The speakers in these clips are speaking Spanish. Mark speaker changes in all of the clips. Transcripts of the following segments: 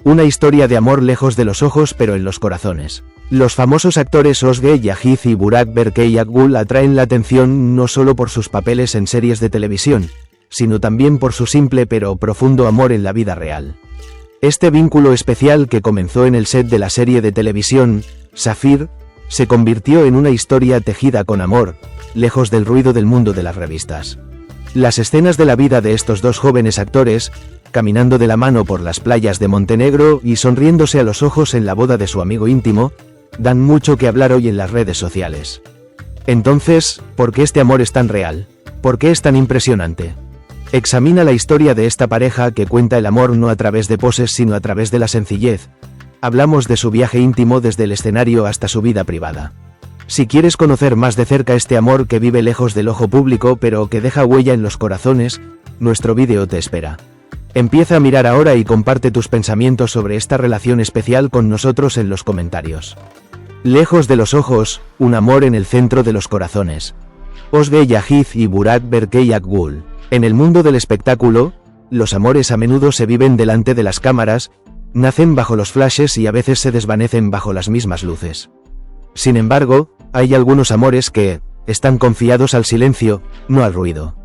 Speaker 1: Una historia de amor lejos de los ojos pero en los corazones. Los famosos actores Özge Yağız y Burak Berkay Akgül atraen la atención no solo por sus papeles en series de televisión, sino también por su simple pero profundo amor en la vida real. Este vínculo especial que comenzó en el set de la serie de televisión, Safir, se convirtió en una historia tejida con amor, lejos del ruido del mundo de las revistas. Las escenas de la vida de estos dos jóvenes actores, caminando de la mano por las playas de Montenegro y sonriéndose a los ojos en la boda de su amigo íntimo, dan mucho que hablar hoy en las redes sociales. Entonces, ¿por qué este amor es tan real? ¿Por qué es tan impresionante? Examina la historia de esta pareja que cuenta el amor no a través de poses sino a través de la sencillez. Hablamos de su viaje íntimo desde el escenario hasta su vida privada. Si quieres conocer más de cerca este amor que vive lejos del ojo público pero que deja huella en los corazones, nuestro vídeo te espera. Empieza a mirar ahora y comparte tus pensamientos sobre esta relación especial con nosotros en los comentarios. Lejos de los ojos, un amor en el centro de los corazones. Özge Yağız y Burak Berkay Akgül. En el mundo del espectáculo, los amores a menudo se viven delante de las cámaras, nacen bajo los flashes y a veces se desvanecen bajo las mismas luces. Sin embargo, hay algunos amores que están confiados al silencio, no al ruido.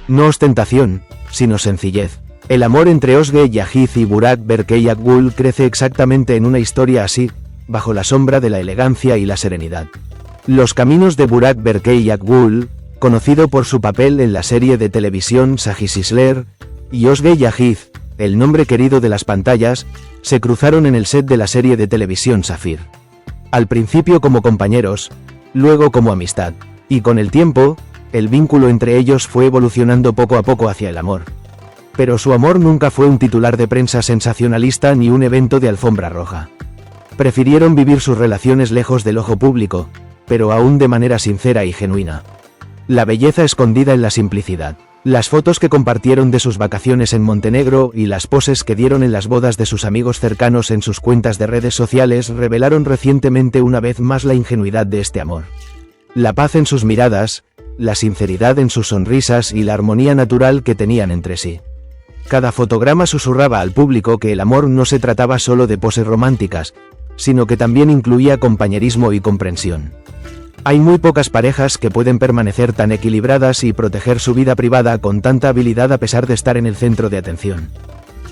Speaker 1: No ostentación, sino sencillez. El amor entre Özge Yağız y Burak Berkay Akgül crece exactamente en una historia así, bajo la sombra de la elegancia y la serenidad. Los caminos de Burak Berkay Akgül, conocido por su papel en la serie de televisión Sagisizler, y Özge Yağız, el nombre querido de las pantallas, se cruzaron en el set de la serie de televisión Safir. Al principio como compañeros, luego como amistad, y con el tiempo, el vínculo entre ellos fue evolucionando poco a poco hacia el amor. Pero su amor nunca fue un titular de prensa sensacionalista ni un evento de alfombra roja. Prefirieron vivir sus relaciones lejos del ojo público, pero aún de manera sincera y genuina. La belleza escondida en la simplicidad. Las fotos que compartieron de sus vacaciones en Montenegro y las poses que dieron en las bodas de sus amigos cercanos en sus cuentas de redes sociales revelaron recientemente una vez más la ingenuidad de este amor. La paz en sus miradas, la sinceridad en sus sonrisas y la armonía natural que tenían entre sí. Cada fotograma susurraba al público que el amor no se trataba solo de poses románticas, sino que también incluía compañerismo y comprensión. Hay muy pocas parejas que pueden permanecer tan equilibradas y proteger su vida privada con tanta habilidad a pesar de estar en el centro de atención.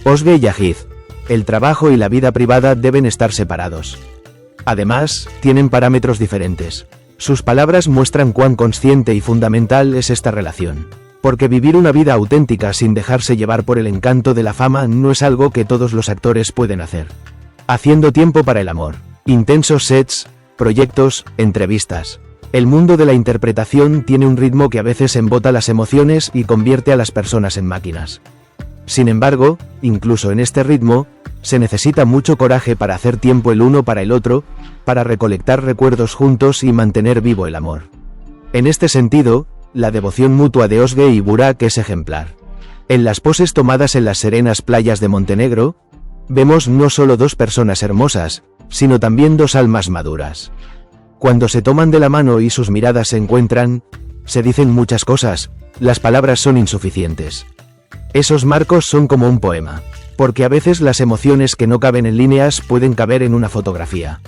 Speaker 1: Özge Yağız. El trabajo y la vida privada deben estar separados. Además, tienen parámetros diferentes. Sus palabras muestran cuán consciente y fundamental es esta relación. Porque vivir una vida auténtica sin dejarse llevar por el encanto de la fama no es algo que todos los actores pueden hacer. Haciendo tiempo para el amor. Intensos sets, proyectos, entrevistas. El mundo de la interpretación tiene un ritmo que a veces embota las emociones y convierte a las personas en máquinas. Sin embargo, incluso en este ritmo, se necesita mucho coraje para hacer tiempo el uno para el otro, para recolectar recuerdos juntos y mantener vivo el amor. En este sentido, la devoción mutua de Özge y Burak es ejemplar. En las poses tomadas en las serenas playas de Montenegro, vemos no solo dos personas hermosas, sino también dos almas maduras. Cuando se toman de la mano y sus miradas se encuentran, se dicen muchas cosas, las palabras son insuficientes. Esos marcos son como un poema, porque a veces las emociones que no caben en líneas pueden caber en una fotografía.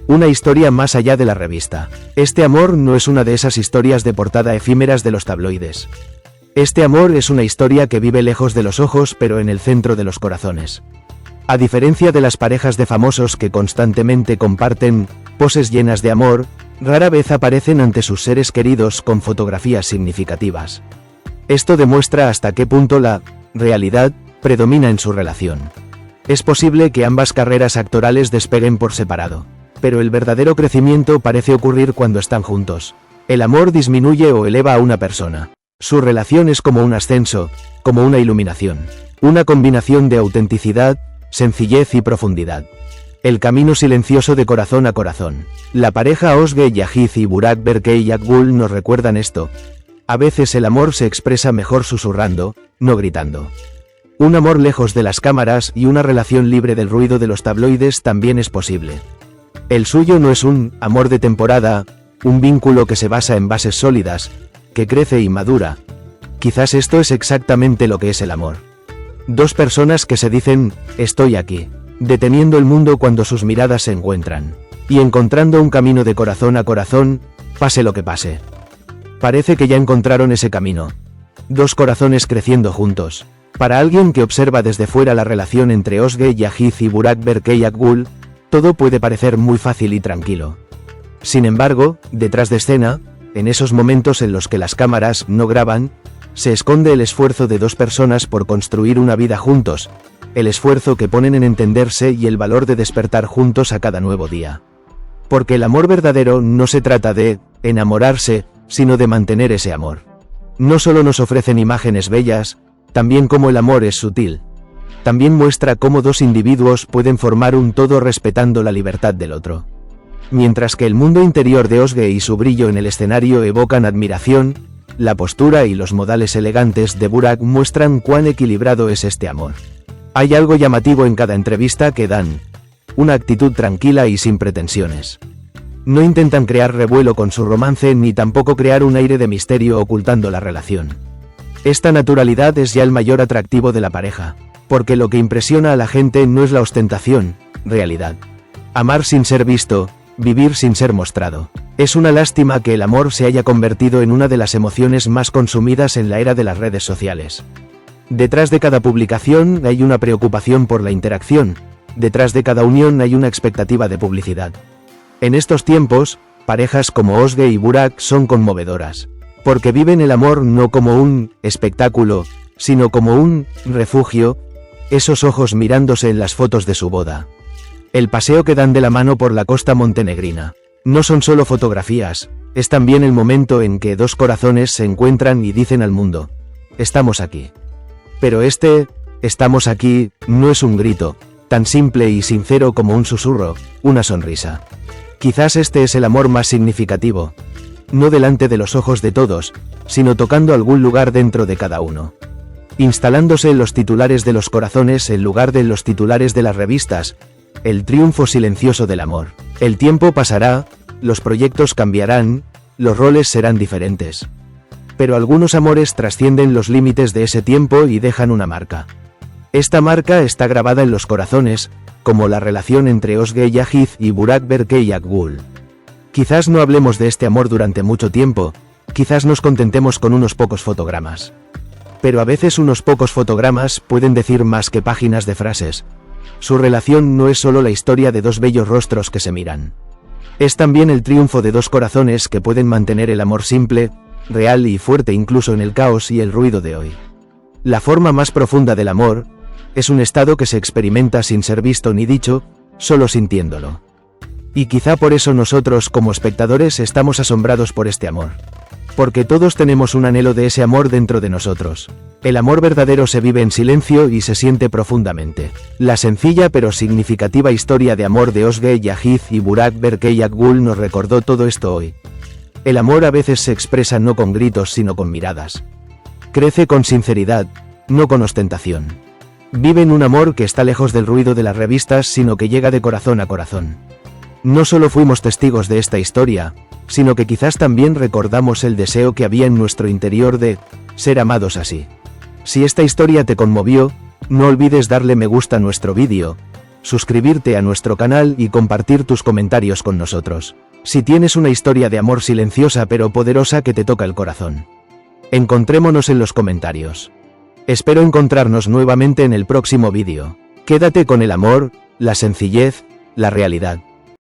Speaker 1: Una historia más allá de la revista. Este amor no es una de esas historias de portada efímeras de los tabloides. Este amor es una historia que vive lejos de los ojos pero en el centro de los corazones. A diferencia de las parejas de famosos que constantemente comparten poses llenas de amor, rara vez aparecen ante sus seres queridos con fotografías significativas. Esto demuestra hasta qué punto la realidad predomina en su relación. Es posible que ambas carreras actorales despeguen por separado, pero el verdadero crecimiento parece ocurrir cuando están juntos. El amor disminuye o eleva a una persona. Su relación es como un ascenso, como una iluminación, una combinación de autenticidad, sencillez y profundidad. El camino silencioso de corazón a corazón. La pareja Özge Yağız y Burak Berkay Akgül nos recuerdan esto. A veces el amor se expresa mejor susurrando, no gritando. Un amor lejos de las cámaras y una relación libre del ruido de los tabloides también es posible. El suyo no es un amor de temporada, un vínculo que se basa en bases sólidas, que crece y madura. Quizás esto es exactamente lo que es el amor. Dos personas que se dicen, estoy aquí. deteniendo el mundo cuando sus miradas se encuentran, y encontrando un camino de corazón a corazón, pase lo que pase. Parece que ya encontraron ese camino. Dos corazones creciendo juntos. Para alguien que observa desde fuera la relación entre Özge Yağız y Burak Berkay Akgül, todo puede parecer muy fácil y tranquilo. Sin embargo, detrás de escena, en esos momentos en los que las cámaras no graban, se esconde el esfuerzo de dos personas por construir una vida juntos, el esfuerzo que ponen en entenderse y el valor de despertar juntos a cada nuevo día. Porque el amor verdadero no se trata de enamorarse, sino de mantener ese amor. No solo nos ofrecen imágenes bellas, también cómo el amor es sutil. También muestra cómo dos individuos pueden formar un todo respetando la libertad del otro. Mientras que el mundo interior de Özge y su brillo en el escenario evocan admiración, la postura y los modales elegantes de Burak muestran cuán equilibrado es este amor. Hay algo llamativo en cada entrevista que dan. Una actitud tranquila y sin pretensiones. No intentan crear revuelo con su romance ni tampoco crear un aire de misterio ocultando la relación. Esta naturalidad es ya el mayor atractivo de la pareja, porque lo que impresiona a la gente no es la ostentación, realidad. Amar sin ser visto, vivir sin ser mostrado. Es una lástima que el amor se haya convertido en una de las emociones más consumidas en la era de las redes sociales. Detrás de cada publicación hay una preocupación por la interacción, detrás de cada unión hay una expectativa de publicidad. En estos tiempos, parejas como Özge y Burak son conmovedoras, porque viven el amor no como un espectáculo, sino como un refugio, esos ojos mirándose en las fotos de su boda. El paseo que dan de la mano por la costa montenegrina. No son solo fotografías, es también el momento en que dos corazones se encuentran y dicen al mundo, estamos aquí. Pero estamos aquí, no es un grito, tan simple y sincero como un susurro, una sonrisa. Quizás este es el amor más significativo. No delante de los ojos de todos, sino tocando algún lugar dentro de cada uno. Instalándose en los titulares de los corazones en lugar de en los titulares de las revistas, el triunfo silencioso del amor. El tiempo pasará, los proyectos cambiarán, los roles serán diferentes. Pero algunos amores trascienden los límites de ese tiempo y dejan una marca. Esta marca está grabada en los corazones, como la relación entre Özge Yağız y Burak Berkay Akgül. Quizás no hablemos de este amor durante mucho tiempo, quizás nos contentemos con unos pocos fotogramas. Pero a veces unos pocos fotogramas pueden decir más que páginas de frases. Su relación no es solo la historia de dos bellos rostros que se miran. Es también el triunfo de dos corazones que pueden mantener el amor simple, real y fuerte incluso en el caos y el ruido de hoy. La forma más profunda del amor es un estado que se experimenta sin ser visto ni dicho, solo sintiéndolo. Y quizá por eso nosotros como espectadores estamos asombrados por este amor. Porque todos tenemos un anhelo de ese amor dentro de nosotros. El amor verdadero se vive en silencio y se siente profundamente. La sencilla pero significativa historia de amor de Özge Yağız y Burak Berkay Akgül nos recordó todo esto hoy. El amor a veces se expresa no con gritos sino con miradas. Crece con sinceridad, no con ostentación. Viven un amor que está lejos del ruido de las revistas sino que llega de corazón a corazón. No solo fuimos testigos de esta historia, sino que quizás también recordamos el deseo que había en nuestro interior de ser amados así. Si esta historia te conmovió, no olvides darle me gusta a nuestro vídeo, suscribirte a nuestro canal y compartir tus comentarios con nosotros. Si tienes una historia de amor silenciosa pero poderosa que te toca el corazón, encontrémonos en los comentarios. Espero encontrarnos nuevamente en el próximo vídeo. Quédate con el amor, la sencillez, la realidad.